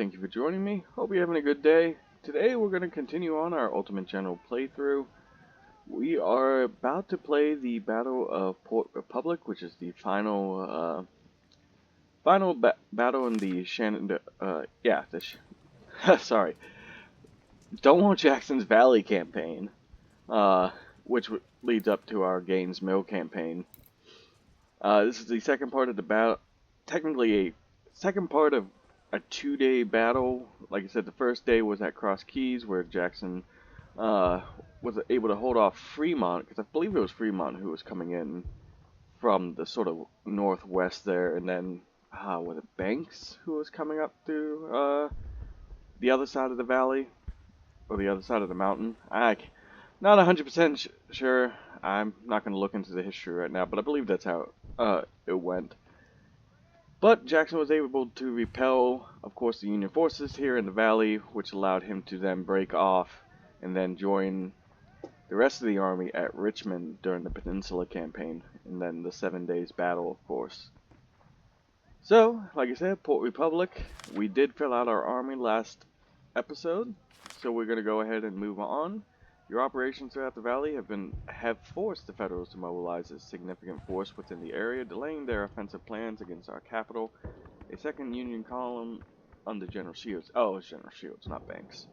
thank you for joining me. Hope you're having a good day. Today we're going to continue on our Ultimate General playthrough. We are about to play the Battle of Port Republic, which is the final battle in the sorry, Stonewall Jackson's Valley campaign, which leads up to our Gaines Mill campaign. This is the second part of the battle, technically a second part of a 2-day battle. Like I said, the first day was at Cross Keys, where Jackson was able to hold off Fremont, because I believe it was Fremont who was coming in from the sort of northwest there, and then was it Banks who was coming up through the other side of the valley, or the other side of the mountain. I'm not 100% sure. I'm not going to look into the history right now, but I believe that's how it went. But Jackson was able to repel, of course, the Union forces here in the valley, which allowed him to then break off and then join the rest of the army at Richmond during the Peninsula Campaign, and then the 7 days battle, of course. So, like I said, Port Republic, we did fill out our army last episode, so we're going to go ahead and move on. Your operations throughout the valley have forced the Federals to mobilize a significant force within the area, delaying their offensive plans against our capital. A second Union column under General Shields, it's General Shields, not Banks,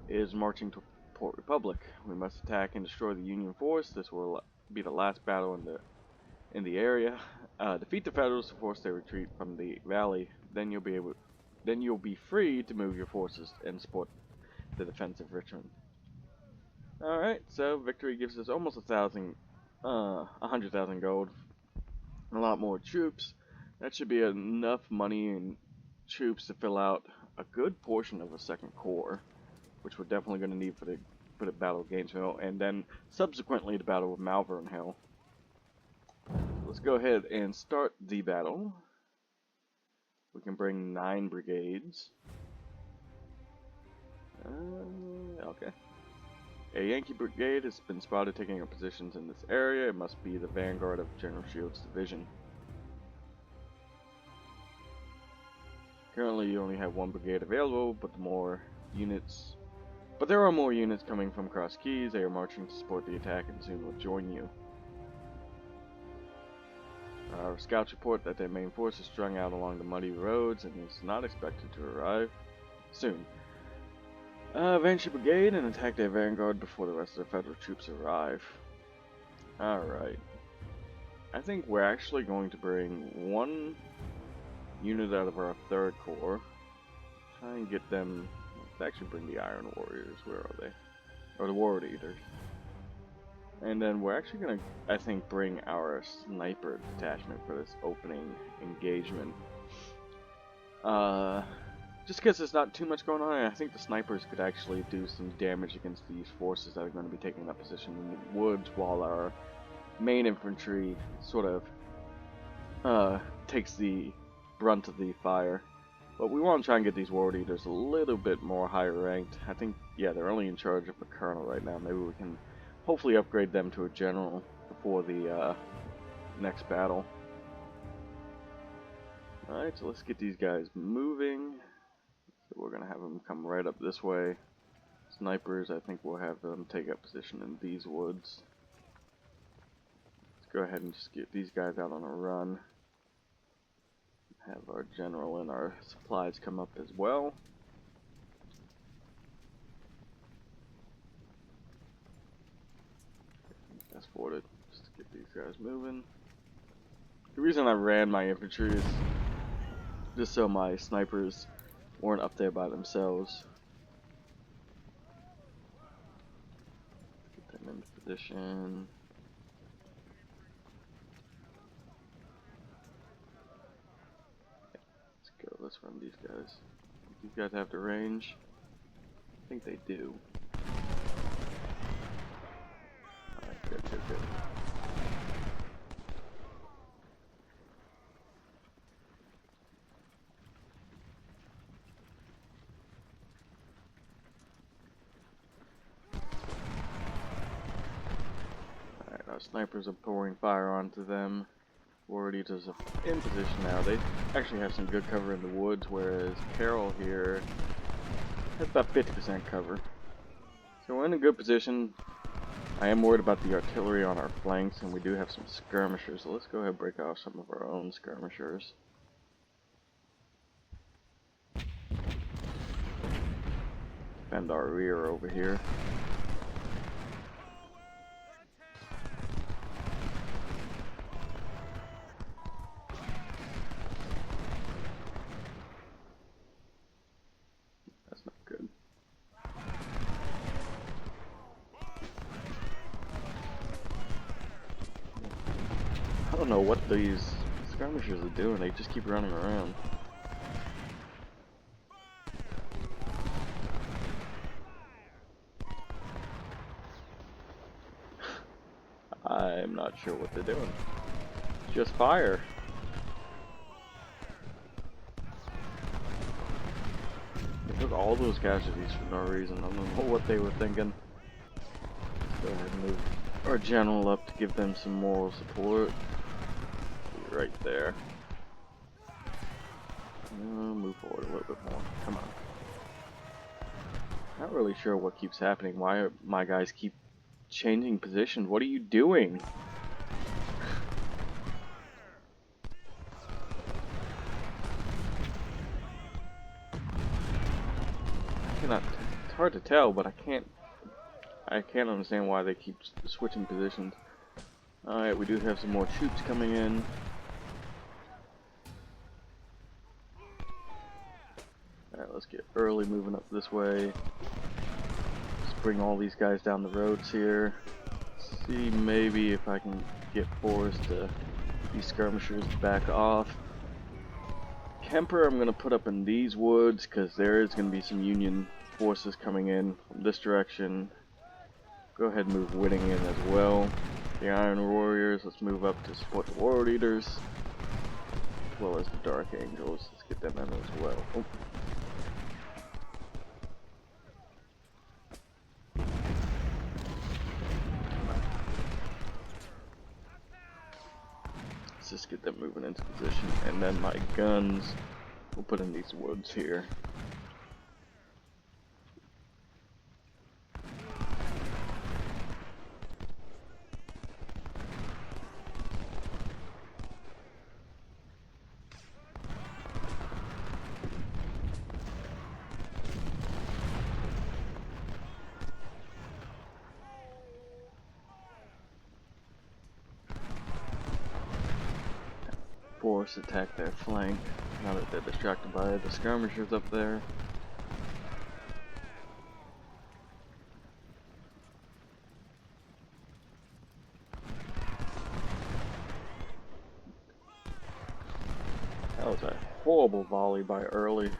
is marching to Port Republic. We must attack and destroy the Union force. This will be the last battle in the area. Defeat the Federals to force their retreat from the valley. Then you'll be free to move your forces and support the defense of Richmond. Alright, so victory gives us almost 100,000 gold. A lot more troops. That should be enough money and troops to fill out a good portion of a second corps, which we're definitely going to need for the Battle of Gainesville, and then subsequently the Battle of Malvern Hill. Let's go ahead and start the battle. We can bring 9 brigades. Okay. A Yankee brigade has been spotted taking up positions in this area. It must be the vanguard of General Shields' division. Currently, you only have 1 brigade available, but there are more units coming from Cross Keys. They are marching to support the attack and soon will join you. Our scouts report that their main force is strung out along the muddy roads and is not expected to arrive soon. Vanship Brigade and attack their vanguard before the rest of the Federal troops arrive. Alright. I think we're actually going to bring 1 unit out of our 3rd Corps. Try and get them. Let's actually bring the Iron Warriors. Where are they? Or the War Eaters. And then we're actually going to, I think, bring our sniper detachment for this opening engagement. Just because there's not too much going on, I think the snipers could actually do some damage against these forces that are going to be taking up position in the woods, while our main infantry sort of takes the brunt of the fire. But we want to try and get these War Eaters a little bit more higher ranked. I think, yeah, they're only in charge of a colonel right now. Maybe we can hopefully upgrade them to a general before the next battle. Alright, so let's get these guys moving. So we're going to have them come right up this way. Snipers, I think we'll have them take up position in these woods. Let's go ahead and just get these guys out on a run. Have our general and our supplies come up as well. Fast forward it, just to get these guys moving. The reason I ran my infantry is just so my snipers weren't up there by themselves. Get them into position. Let's go, let's run these guys. These guys have the range. I think they do. Alright, good. Snipers are pouring fire onto them. World Eaters are in position now. They actually have some good cover in the woods, whereas Carroll here has about 50% cover. So we're in a good position. I am worried about the artillery on our flanks, and we do have some skirmishers, so let's go ahead and break off some of our own skirmishers. Defend our rear over here. That's not good. I don't know what these skirmishers are doing, they just keep running around. I'm not sure what they're doing. Just fire. They took all those casualties for no reason. I don't know what they were thinking. Let's go ahead and move our general up to give them some moral support. Right there. Move forward a little bit more. Come on. Not really sure what keeps happening. Why my guys keep changing positions? What are you doing? It's hard to tell, but I can't understand why they keep switching positions. Alright, we do have some more troops coming in. Alright, let's get early moving up this way. Just bring all these guys down the roads here. See maybe if I can get Forrest to these skirmishers to back off. Kemper I'm going to put up in these woods because there is going to be some Union forces coming in from this direction. Go ahead and move Whitting in as well. The Iron Warriors, let's move up to support the World Eaters, as well as the Dark Angels. Let's get them in as well. Oh. Let's just get them moving into position, and then my guns we'll put in these woods here. Force attack their flank now that they're distracted by the skirmishers up there. That was a horrible volley by Early.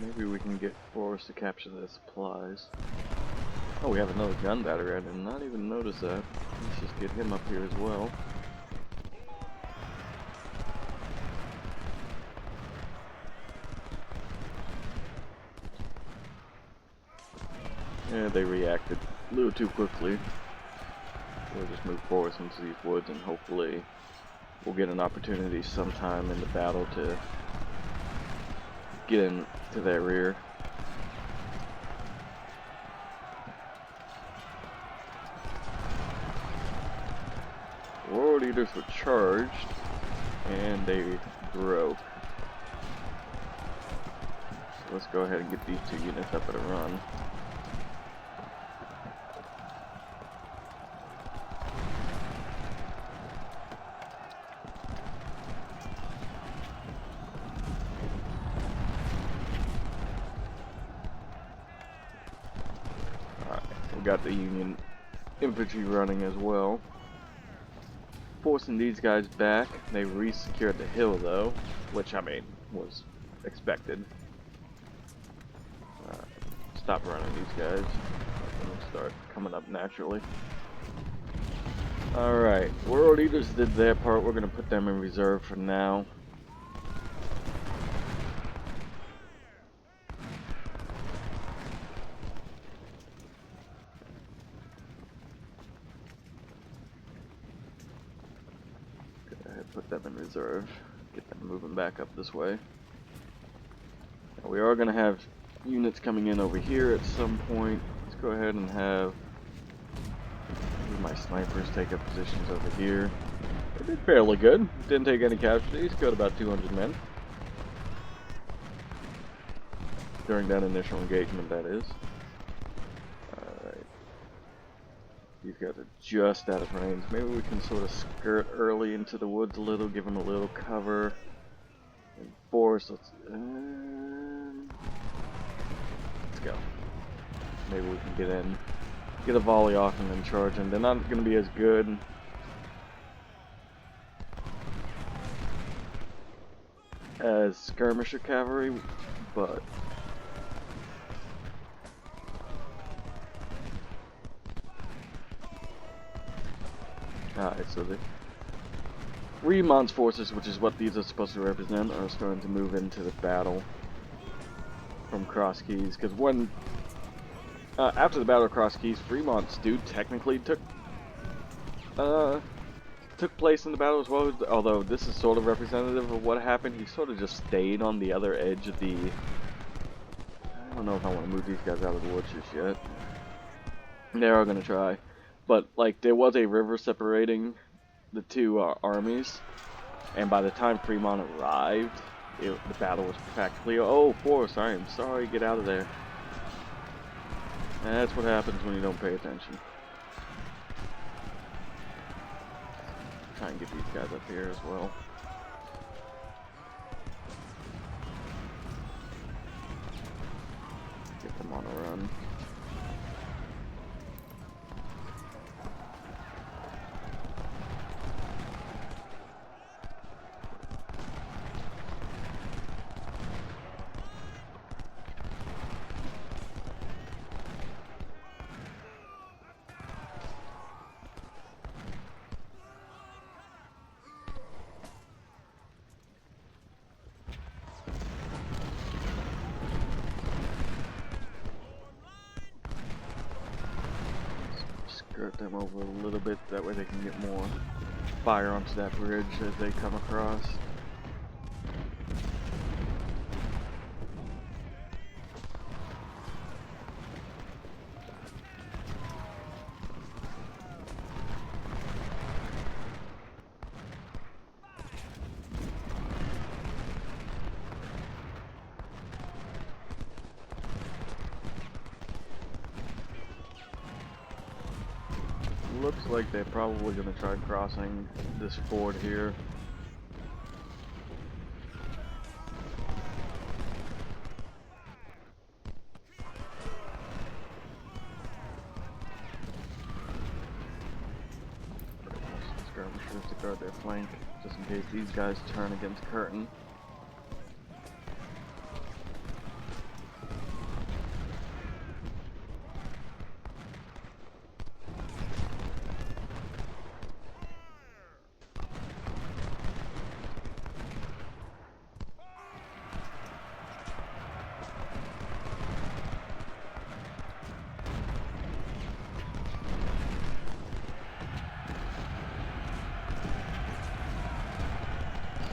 Maybe we can get Forrest to capture their supplies. Oh, we have another gun battery. I did not even notice that. Let's just get him up here as well. Yeah, they reacted a little too quickly. We'll just move Forrest into these woods and hopefully we'll get an opportunity sometime in the battle to get into their rear. World Eaters were charged and they broke. So let's go ahead and get these two units up at a run. Got the Union Infantry running as well. Forcing these guys back. They re-secured the hill though, which I mean was expected. Stop running these guys. Let them start coming up naturally. Alright, World Eaters did their part. We're going to put them in reserve for now. in reserve. Get them moving back up this way. Now, we are going to have units coming in over here at some point. Let's go ahead and have my snipers take up positions over here. They did fairly good. Didn't take any casualties. Killed about 200 men. During that initial engagement, that is. Alright. These guys are just out of range. Maybe we can sort of skirt early into the woods a little, give them a little cover. And force, let's go. Maybe we can get in, get a volley off and then charge in. They're not going to be as good as skirmisher cavalry, but alright, so the Remont's forces, which is what these are supposed to represent, are starting to move into the battle from Cross Keys, because when after the Battle of Cross Keys, Fremont's dude technically took place in the battle as well, although this is sort of representative of what happened. He sort of just stayed on the other edge of the... I don't know if I want to move these guys out of the woods just yet. They are going to try. But, like, there was a river separating the two armies, and by the time Fremont arrived, the battle was practically... Oh, force, I am sorry, get out of there. And that's what happens when you don't pay attention. Try and get these guys up here as well. Get them on a run. Skirt them over a little bit, that way they can get more fire onto that bridge as they come across. Looks like they're probably going to try crossing this ford here. Skirmishers to guard their flank, just in case these guys turn against Curtin.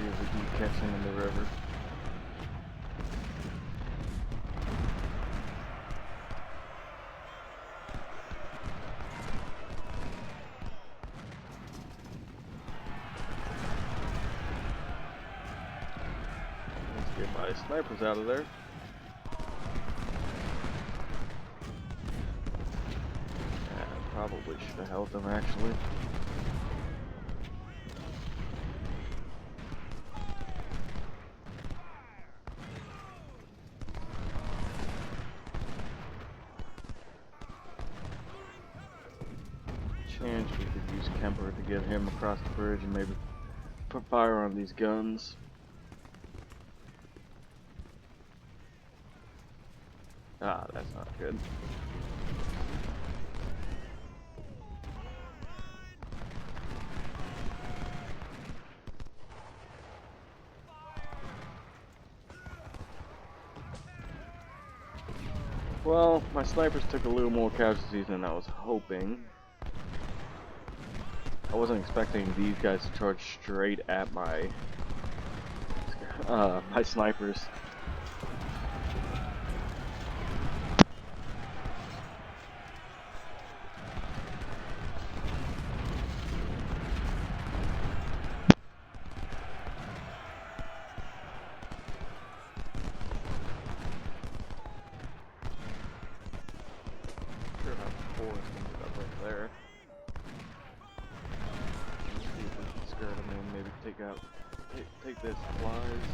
We can catch him in the river. Let's get my snipers out of there. Probably should have held them actually. Chance we could use Kemper to get him across the bridge and maybe put fire on these guns. Ah, that's not good. Well, my snipers took a little more casualties than I was hoping. I wasn't expecting these guys to charge straight at my my snipers. Sure enough, forest ended up right there. Let's see if we can skirt them in, maybe take their supplies.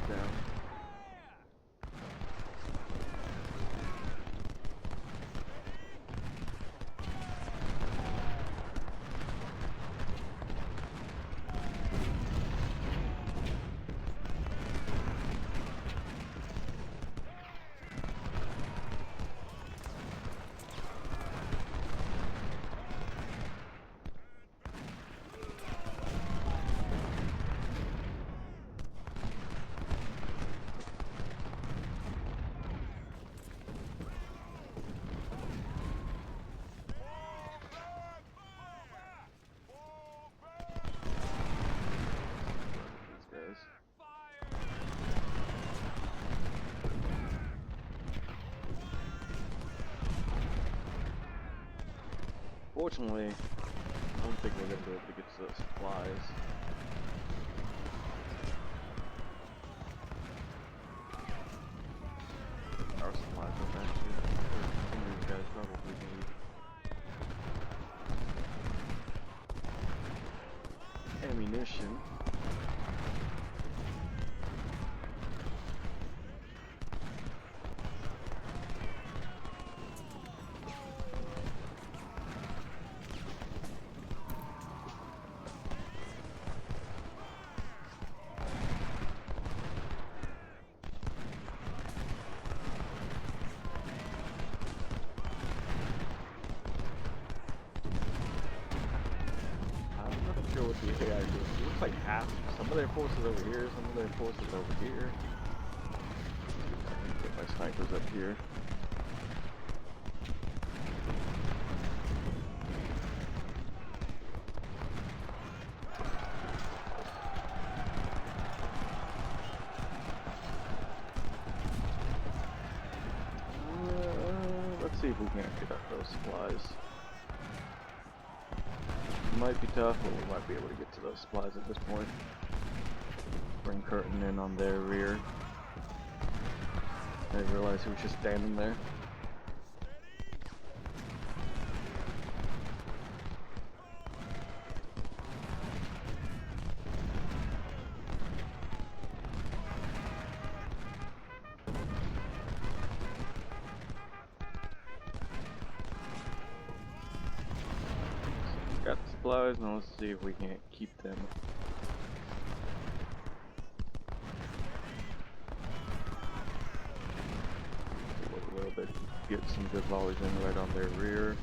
Down. Fortunately, I don't think we're going to be able to get to those supplies. Our supplies are actually some of these guys probably need ammunition. What the AI is. It looks like half. Some of their forces over here, some of their forces over here. Get my snipers up here. Let's see if we can't get up those supplies. Might be tough, but we might be able to get to those supplies at this point. Bring Curtin in on their rear. I didn't realize he was just standing there. Got the supplies, now let's see if we can't keep them. A little bit, get some good volleys in right on their rear.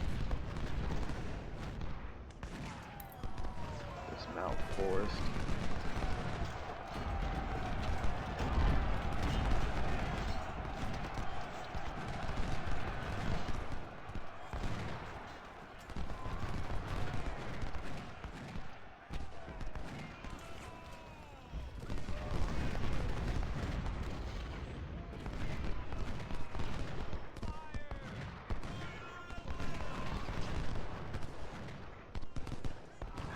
Dismount forest.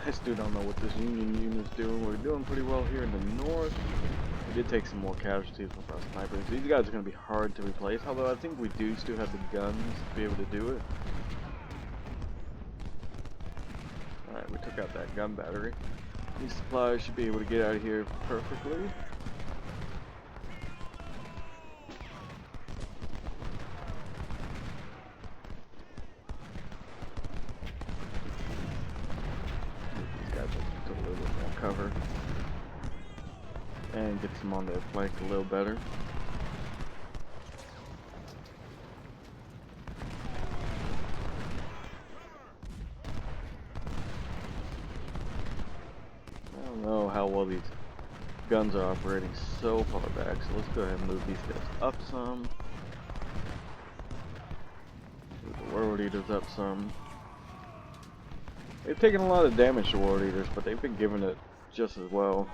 I still don't know what this Union unit's doing. We're doing pretty well here in the north. We did take some more casualties with our snipers. These guys are going to be hard to replace, although I think we do still have the guns to be able to do it. Alright, we took out that gun battery. These supplies should be able to get out of here perfectly. Cover and get them on their flank a little better. all these guns are operating so far back. So let's go ahead and move these guys up some. Move the World Eaters up some. They've taken a lot of damage to World Eaters, but they've been giving it just as well.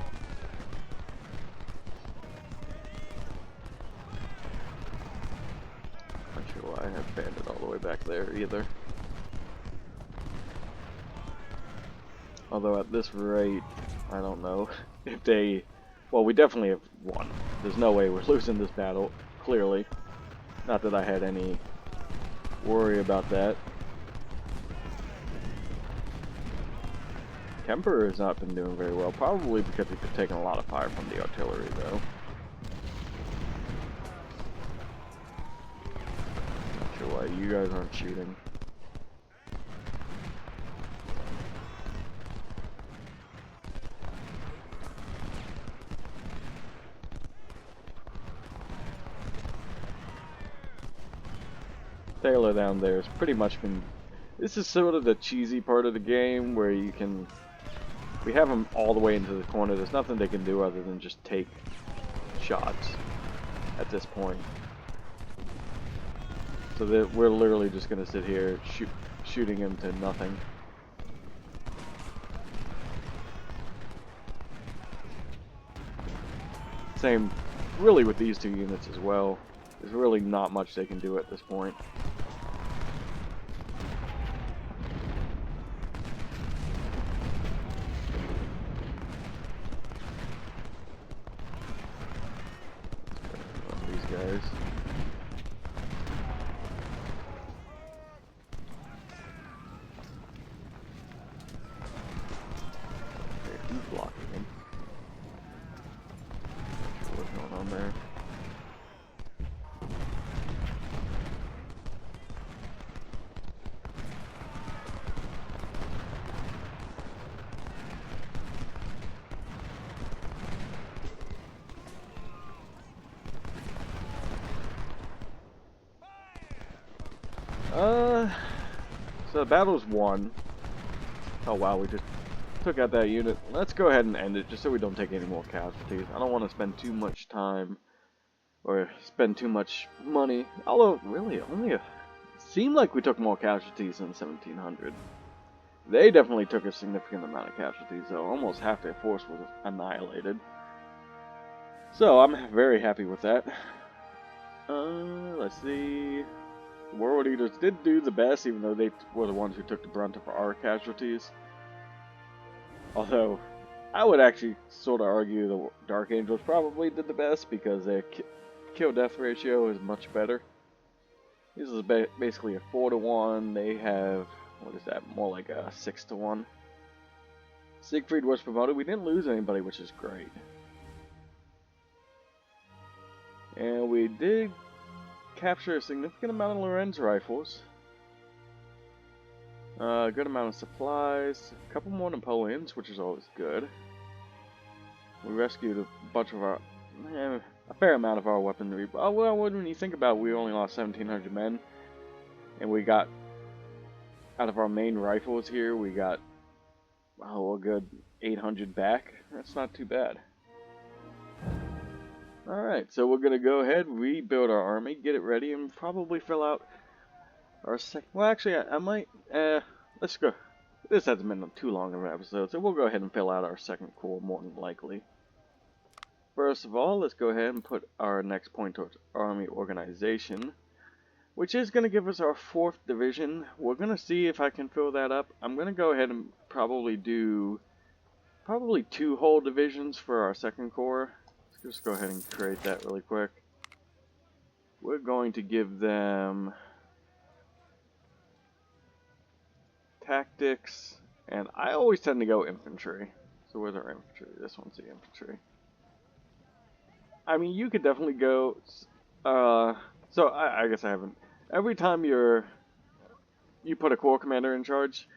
Not sure why I have Bandit all the way back there either. Although at this rate, I don't know if they... Well, we definitely have won. There's no way we're losing this battle, clearly. Not that I had any worry about that. Kemper has not been doing very well, probably because he's been taking a lot of fire from the artillery, though. Not sure why you guys aren't shooting. Taylor down there has pretty much been... This is sort of the cheesy part of the game where you can... We have them all the way into the corner. There's nothing they can do other than just take shots at this point. So that we're literally just going to sit here shooting him to nothing. Same really with these two units as well. There's really not much they can do at this point. These guys. Okay, who's blocking him? Not sure what's going on there. So the battle's won. Oh wow, we just took out that unit. Let's go ahead and end it, just so we don't take any more casualties. I don't want to spend too much time, or spend too much money. Although, really, seemed like we took more casualties in 1700. They definitely took a significant amount of casualties, though. Almost half their force was annihilated. So, I'm very happy with that. Let's see... World Eaters did do the best, even though they were the ones who took the brunt of our casualties. Although, I would actually sort of argue the Dark Angels probably did the best, because their kill-death ratio is much better. This is basically a 4-to-1. They have, what is that, more like a 6-to-1. Siegfried was promoted. We didn't lose anybody, which is great. And we did capture a significant amount of Lorenz rifles. A good amount of supplies. A couple more Napoleons, which is always good. We rescued a bunch of our... a fair amount of our weaponry. Oh, well, when you think about it, we only lost 1,700 men. And we got... Out of our main rifles here, we got... Oh, a good 800 back. That's not too bad. Alright, so we're going to go ahead, rebuild our army, get it ready, and probably fill out our second... Well, actually, I might... let's go. This hasn't been too long of an episode, so we'll go ahead and fill out our second corps more than likely. First of all, let's go ahead and put our next point towards army organization, which is going to give us our 4th division. We're going to see if I can fill that up. I'm going to go ahead and probably do... Probably 2 whole divisions for our second corps. Just go ahead and create that really quick. We're going to give them tactics, and I always tend to go infantry. So where's our infantry? This one's the infantry. I mean, you could definitely go. So I guess I haven't. Every time you put a corps commander in charge,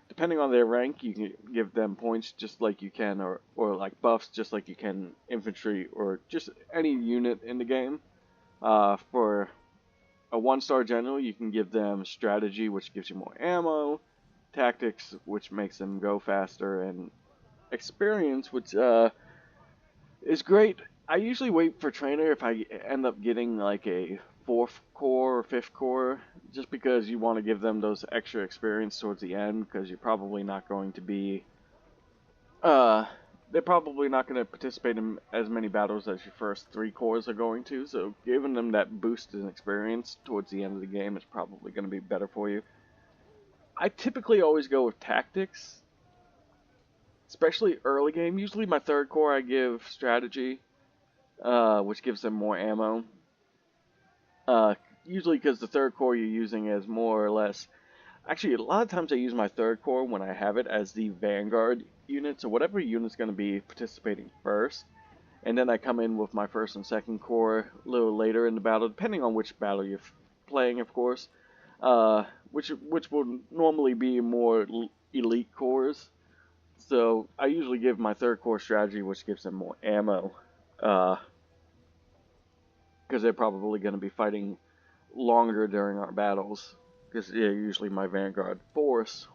depending on their rank, you can give them points just like you can, or like buffs just like you can infantry, or just any unit in the game. For a 1-star general, you can give them strategy, which gives you more ammo, tactics, which makes them go faster, and experience, which is great. I usually wait for trainer if I end up getting like a 4th core or 5th core, just because you want to give them those extra experience towards the end, because you're probably not going to be, uh, they're probably not going to participate in as many battles as your first 3 cores are going to, so giving them that boost in experience towards the end of the game is probably going to be better for you. I typically always go with tactics, especially early game. Usually my 3rd core I give strategy, which gives them more ammo. Uh, Usually because the 3rd core you're using is more or less... Actually, a lot of times I use my 3rd core when I have it as the vanguard unit, so whatever unit's going to be participating first. And then I come in with my 1st and 2nd core a little later in the battle, depending on which battle you're playing, of course. Which will normally be more elite cores. So I usually give my 3rd core strategy, which gives them more ammo. Because they're probably going to be fighting longer during our battles, because they're usually my vanguard force.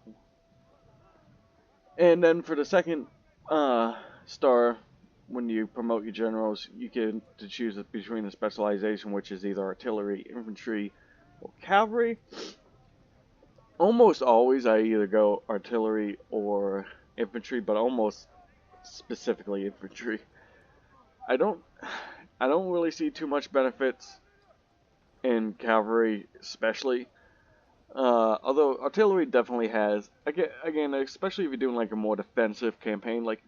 And then for the 2nd star, when you promote your generals, you can choose between a specialization, which is either artillery, infantry, or cavalry. Almost always I either go artillery or infantry, but almost specifically infantry. I don't really see too much benefits in cavalry, especially. Although artillery definitely has, again, especially if you're doing like a more defensive campaign, like,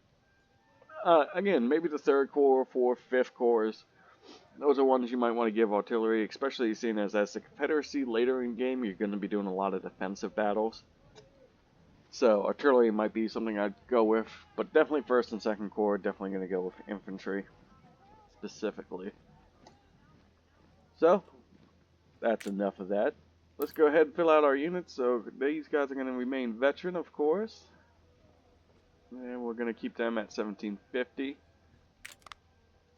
again, maybe the 3rd core, 4th, 5th cores, those are ones you might want to give artillery, especially seeing as the Confederacy later in game, you're going to be doing a lot of defensive battles. So artillery might be something I'd go with, but definitely 1st and 2nd core, definitely going to go with infantry, specifically. So, that's enough of that. Let's go ahead and fill out our units. So these guys are going to remain veteran, of course. And we're going to keep them at 1750.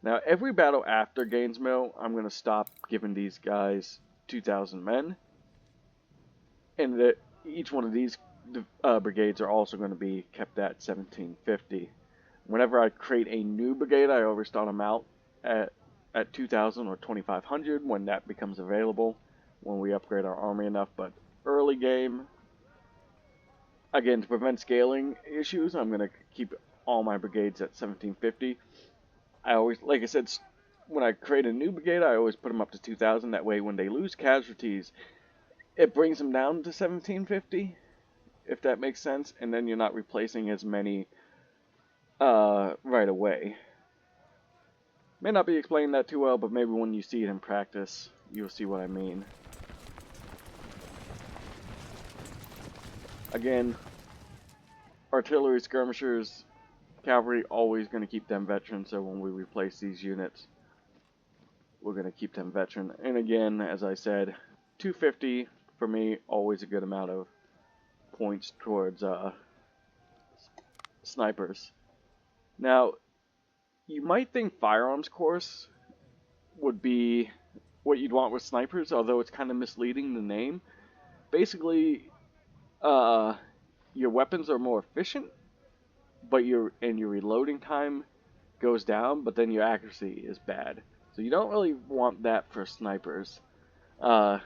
Now, every battle after Gainesville, I'm going to stop giving these guys 2,000 men. And each one of these brigades are also going to be kept at 1750. Whenever I create a new brigade, I always start them out at 2,000 or 2,500 when that becomes available, when we upgrade our army enough. But early game, again, to prevent scaling issues, I'm going to keep all my brigades at 1750. I always, like I said, when I create a new brigade, I always put them up to 2,000. That way, when they lose casualties, it brings them down to 1750, if that makes sense, and then you're not replacing as many right away. May not be explaining that too well, but maybe when you see it in practice, you'll see what I mean. Again, artillery, skirmishers, cavalry, always going to keep them veteran, so when we replace these units, we're going to keep them veteran. And again, as I said, 250 for me, always a good amount of points towards snipers. Now, you might think firearms course would be what you'd want with snipers, although it's kind of misleading, the name. Basically, your weapons are more efficient, but your reloading time goes down, but then your accuracy is bad. So you don't really want that for snipers. You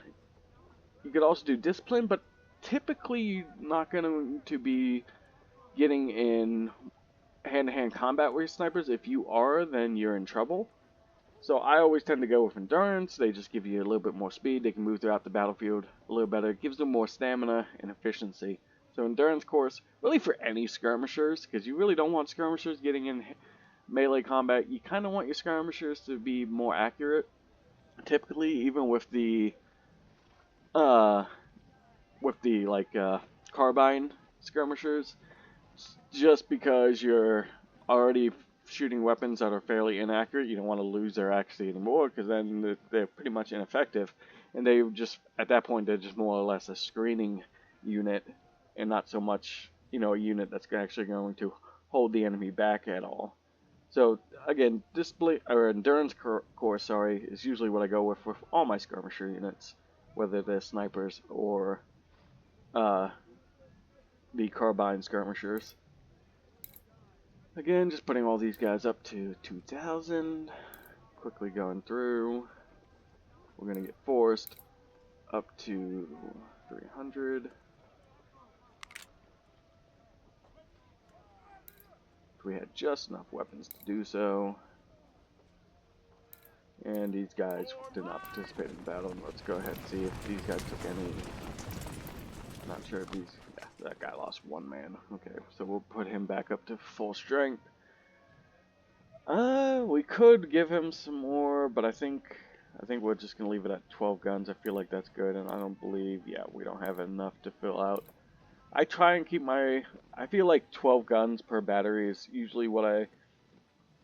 could also do discipline, but typically you're not going to be getting in hand-to-hand combat with your snipers. If you are, then you're in trouble. So I always tend to go with endurance. They just give you a little bit more speed. They can move throughout the battlefield a little better. It gives them more stamina and efficiency. So endurance course, really for any skirmishers, because you really don't want skirmishers getting in melee combat. You kind of want your skirmishers to be more accurate. Typically, even with the carbine skirmishers, just because you're already shooting weapons that are fairly inaccurate, you don't want to lose their accuracy anymore, because then they're pretty much ineffective, and they just, at that point, they're just more or less a screening unit, and not so much, a unit that's actually going to hold the enemy back at all. So again, endurance course, is usually what I go with all my skirmisher units, whether they're snipers or the carbine skirmishers. Again, just putting all these guys up to 2,000. Quickly going through. We're going to get forced up to 300. We had just enough weapons to do so. And these guys did not participate in the battle. Let's go ahead and see if these guys took any. Not sure if these. Yeah, that guy lost one man. Okay, so we'll put him back up to full strength. We could give him some more, but I think we're just gonna leave it at 12 guns. I feel like that's good, and I don't believe. Yeah, we don't have enough to fill out. I try and keep my. I feel like 12 guns per battery is usually what I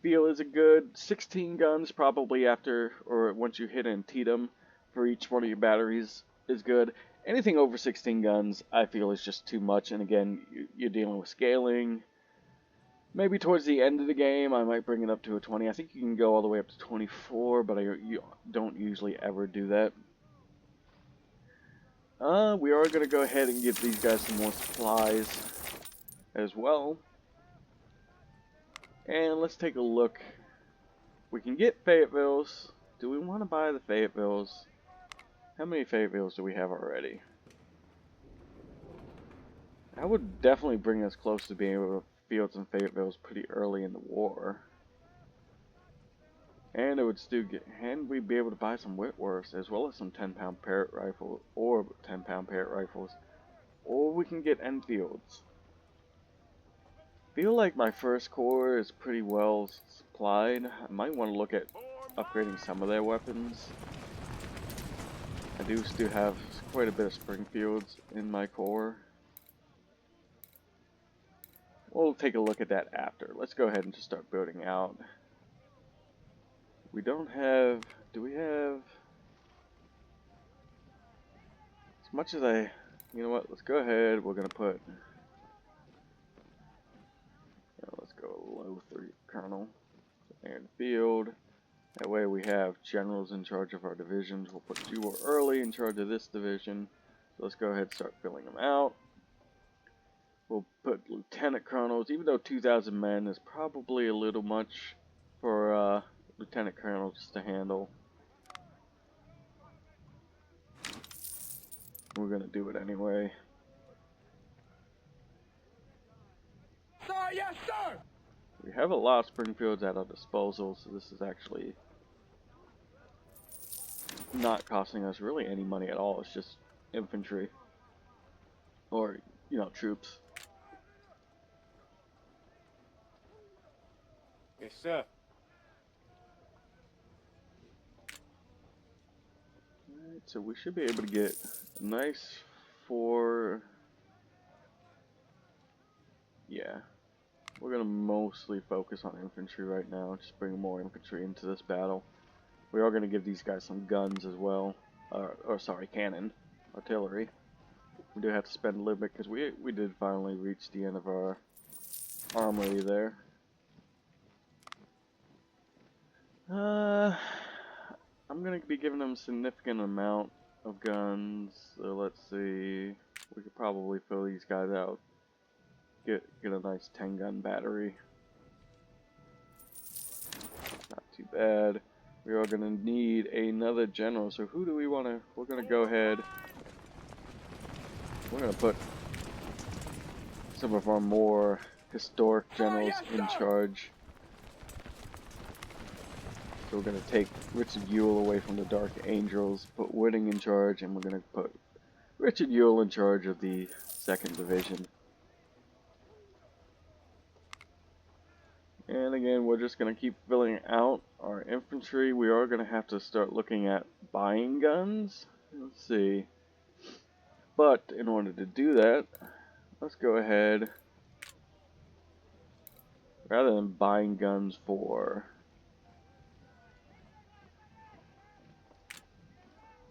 feel is a good. 16 guns probably after or once you hit Antietam for each one of your batteries is good. Anything over 16 guns I feel is just too much, and again you're dealing with scaling. Maybe towards the end of the game I might bring it up to a 20. I think you can go all the way up to 24, but you don't usually ever do that. We are going to go ahead and give these guys some more supplies as well. And let's take a look. We can get Fayettevilles. Do we want to buy the Fayettevilles? How many Fayettevilles do we have already? That would definitely bring us close to being able to field some Fayettevilles pretty early in the war. And it would still get, and we'd be able to buy some Whitworths as well as some 10-pound Parrott rifles, or 10-pound Parrott rifles. Or we can get Enfields. Feel like my first corps is pretty well supplied. I might want to look at upgrading some of their weapons. I do still have quite a bit of Springfields in my corps. We'll take a look at that after. Let's go ahead and just start building out. We don't have... Do we have... As much as I... You know what? Let's go ahead. We're going to put... Let's go low 3 colonel. And field. That way we have generals in charge of our divisions. We'll put you early in charge of this division. So let's go ahead and start filling them out. We'll put lieutenant colonels, even though 2,000 men is probably a little much for lieutenant colonels to handle. We're going to do it anyway. Sir, yes, sir! We have a lot of Springfields at our disposal, so this is actually not costing us really any money at all. It's just infantry. Or, you know, troops. Yes, sir. Alright, so we should be able to get a nice 4... Yeah. We're going to mostly focus on infantry right now. Just bring more infantry into this battle. We are going to give these guys some guns as well. Or sorry, cannon. Artillery. We do have to spend a little bit because we did finally reach the end of our armory there. I'm going to be giving them a significant amount of guns. So let's see. We could probably fill these guys out. Get a nice 10-gun battery. Not too bad. We are going to need another general. So who do we want to... We're going to go ahead. We're going to put some of our more historic generals in charge. So we're going to take Richard Ewell away from the Dark Angels, put Whitting in charge, and we're going to put Richard Ewell in charge of the 2nd Division. And again, we're just going to keep filling out our infantry. We are going to have to start looking at buying guns. Let's see. But in order to do that, let's go ahead. Rather than buying guns for...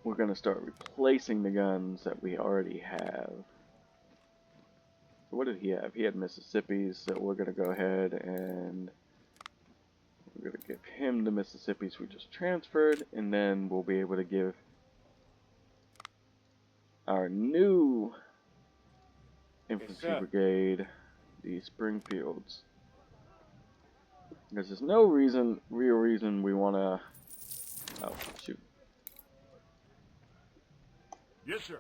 We're going to start replacing the guns that we already have. So what did he have? He had Mississippi's, so we're going to go ahead and we're going to give him the Mississippi's we just transferred, and then we'll be able to give our new infantry brigade the Springfields. Because there's no real reason we want to... Oh, shoot. Yes, sir.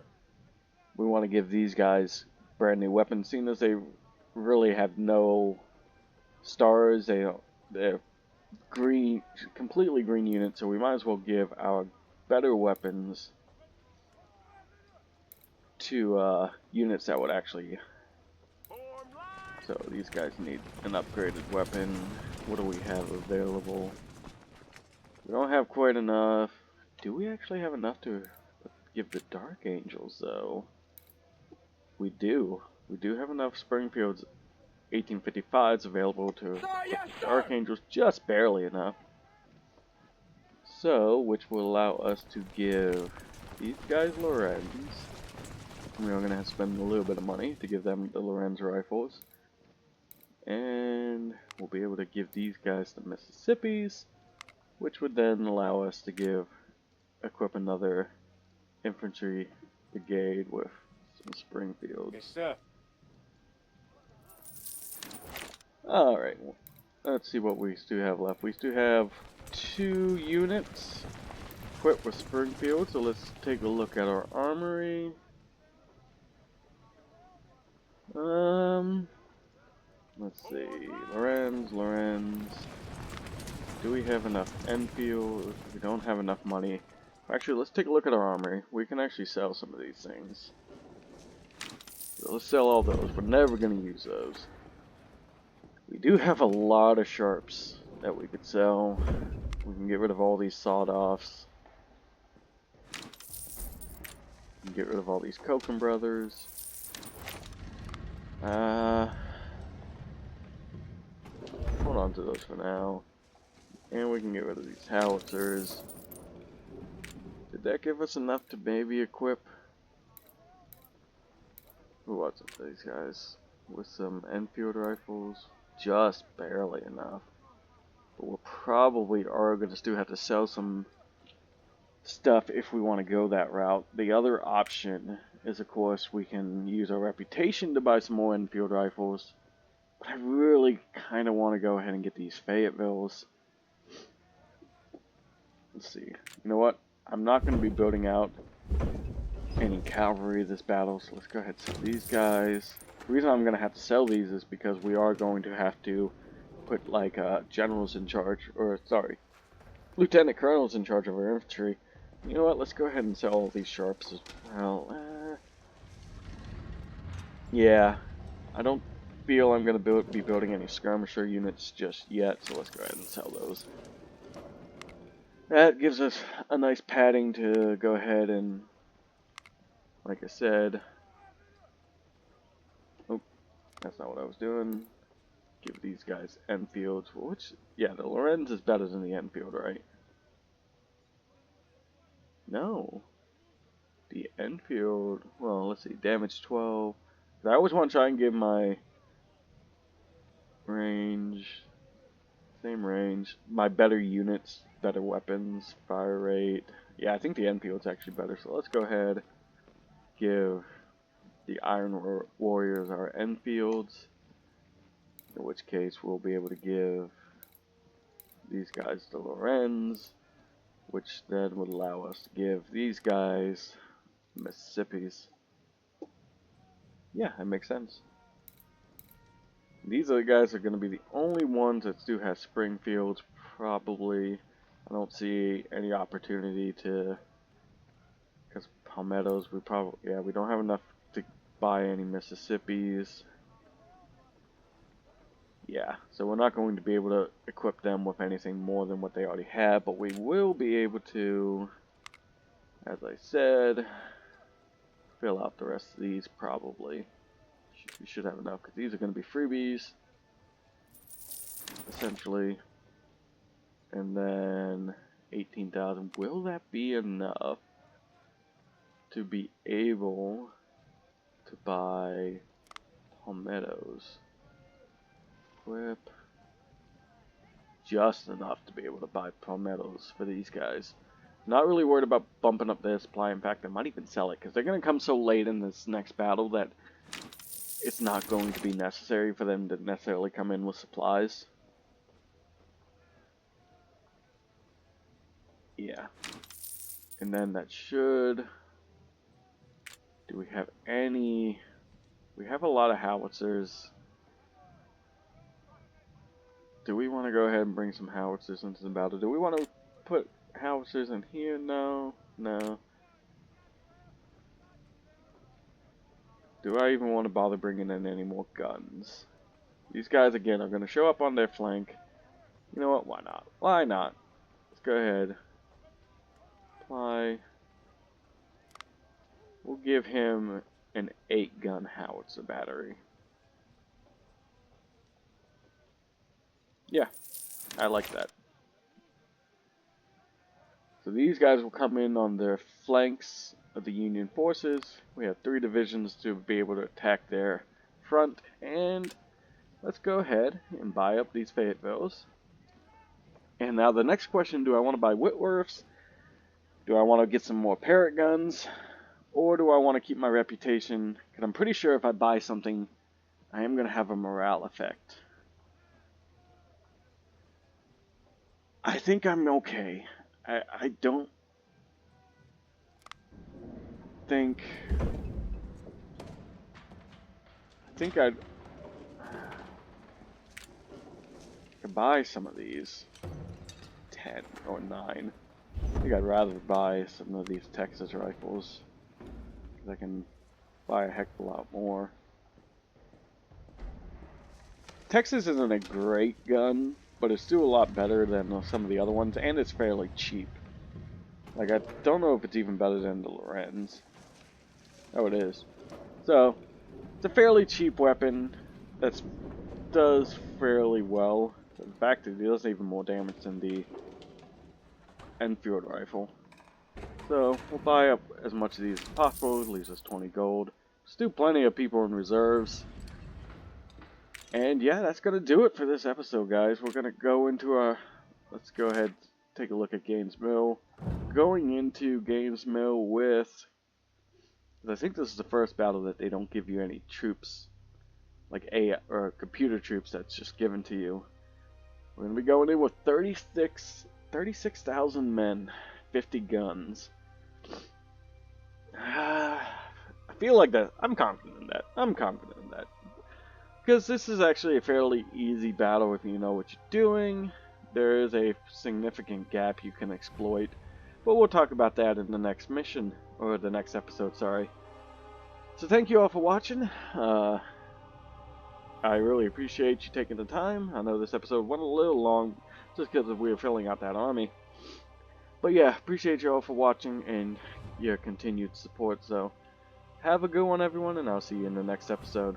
We want to give these guys brand new weapons, seeing as they really have no stars. They're green, completely green units, so we might as well give our better weapons to units that would actually... So these guys need an upgraded weapon. What do we have available? We don't have quite enough. Do we actually have enough to give the Dark Angels, though? We do. We do have enough Springfield's 1855s available to Yes, Dark sir. Angels, just barely enough. So, which will allow us to give these guys Lorenz. We are going to have to spend a little bit of money to give them the Lorenz rifles. And we'll be able to give these guys the Mississippis, which would then allow us to equip another infantry brigade with some Springfields. Yes, sir. Alright, let's see what we still have left. We still have 2 units equipped with Springfield, so let's take a look at our armory. Let's see, Lorenz. Do we have enough Enfield? We don't have enough money. Actually, let's take a look at our armory. We can actually sell some of these things. So let's sell all those. We're never going to use those. We do have a lot of sharps that we could sell. We can get rid of all these sawed-offs. We can get rid of all these Kochen brothers. Hold on to those for now. And we can get rid of these howitzers. Did that give us enough to maybe equip? What's up these guys? With some Enfield rifles? Just barely enough. But we'll probably are going to still have to sell some stuff if we want to go that route. The other option is, of course, we can use our reputation to buy some more Enfield rifles. But I really kind of want to go ahead and get these Fayettevilles. Let's see. You know what? I'm not going to be building out any cavalry this battle, so let's go ahead and sell these guys. The reason I'm going to have to sell these is because we are going to have to put, like, generals in charge, or, sorry, lieutenant colonels in charge of our infantry. You know what? Let's go ahead and sell all these sharps as well. Yeah, I don't feel I'm going to be building any skirmisher units just yet, so let's go ahead and sell those. That gives us a nice padding to go ahead and, like I said, oh, that's not what I was doing. Give these guys Enfields, which, yeah, the Lorenz is better than the Enfield, right? No. The Enfield, well, let's see, damage 12. I always want to try and give my range, same range, my better units, better weapons, fire rate. Yeah, I think the Enfield's actually better, so let's go ahead, give the Iron Warriors our Enfields, in which case we'll be able to give these guys the Lorenz, which then would allow us to give these guys Mississippi's. Yeah, that makes sense. These are the guys that are going to be the only ones that do have Springfields, probably. I don't see any opportunity to, because Palmettos, we don't have enough to buy any Mississippis. Yeah, so we're not going to be able to equip them with anything more than what they already have, but we will be able to, as I said, fill out the rest of these probably. We should have enough, because these are going to be freebies, essentially. And then 18,000. Will that be enough to be able to buy Palmettos? Equip. Just enough to be able to buy Palmettos for these guys. Not really worried about bumping up their supply. In fact, I might even sell it, because they're going to come so late in this next battle that it's not going to be necessary for them to necessarily come in with supplies. Yeah. And then that should... Do we have any... We have a lot of howitzers. Do we want to go ahead and bring some howitzers into the battle? Do we want to put howitzers in here? No. No. Do I even want to bother bringing in any more guns? These guys, again, are going to show up on their flank. You know what? Why not? Why not? Let's go ahead. Apply. We'll give him an 8-gun howitzer battery. Yeah, I like that. So these guys will come in on their flanks of the Union forces. We have 3 divisions to be able to attack their front. And let's go ahead and buy up these Fayettevilles. And now the next question, do I want to buy Whitworths? Do I want to get some more Parrott guns? Or do I want to keep my reputation? Because I'm pretty sure if I buy something, I am going to have a morale effect. I think I'm okay. I don't think... I think I could buy some of these. 10 or 9. I think I'd rather buy some of these Texas rifles. Because I can buy a heck of a lot more. Texas isn't a great gun, but it's still a lot better than some of the other ones, and it's fairly cheap. Like, I don't know if it's even better than the Lorenz. Oh, it is. So, it's a fairly cheap weapon that does fairly well. In fact, it does even more damage than the Enfield rifle. So, we'll buy up as much of these as possible. It leaves us 20 gold. Still plenty of people in reserves. And yeah, that's going to do it for this episode, guys. We're going to go into our... Let's go ahead and take a look at Gaines Mill. Going into Gaines Mill with... I think this is the first battle that they don't give you any troops. Like or computer troops that's just given to you. We're going to be going in with 36,000 men. 50 guns. I feel like that. I'm confident in that. Because this is actually a fairly easy battle if you know what you're doing. There is a significant gap you can exploit. But we'll talk about that in the next mission. Or the next episode, sorry. So thank you all for watching. I really appreciate you taking the time. I know this episode went a little long just because we were filling out that army. But yeah, appreciate you all for watching and your continued support. So have a good one, everyone, and I'll see you in the next episode.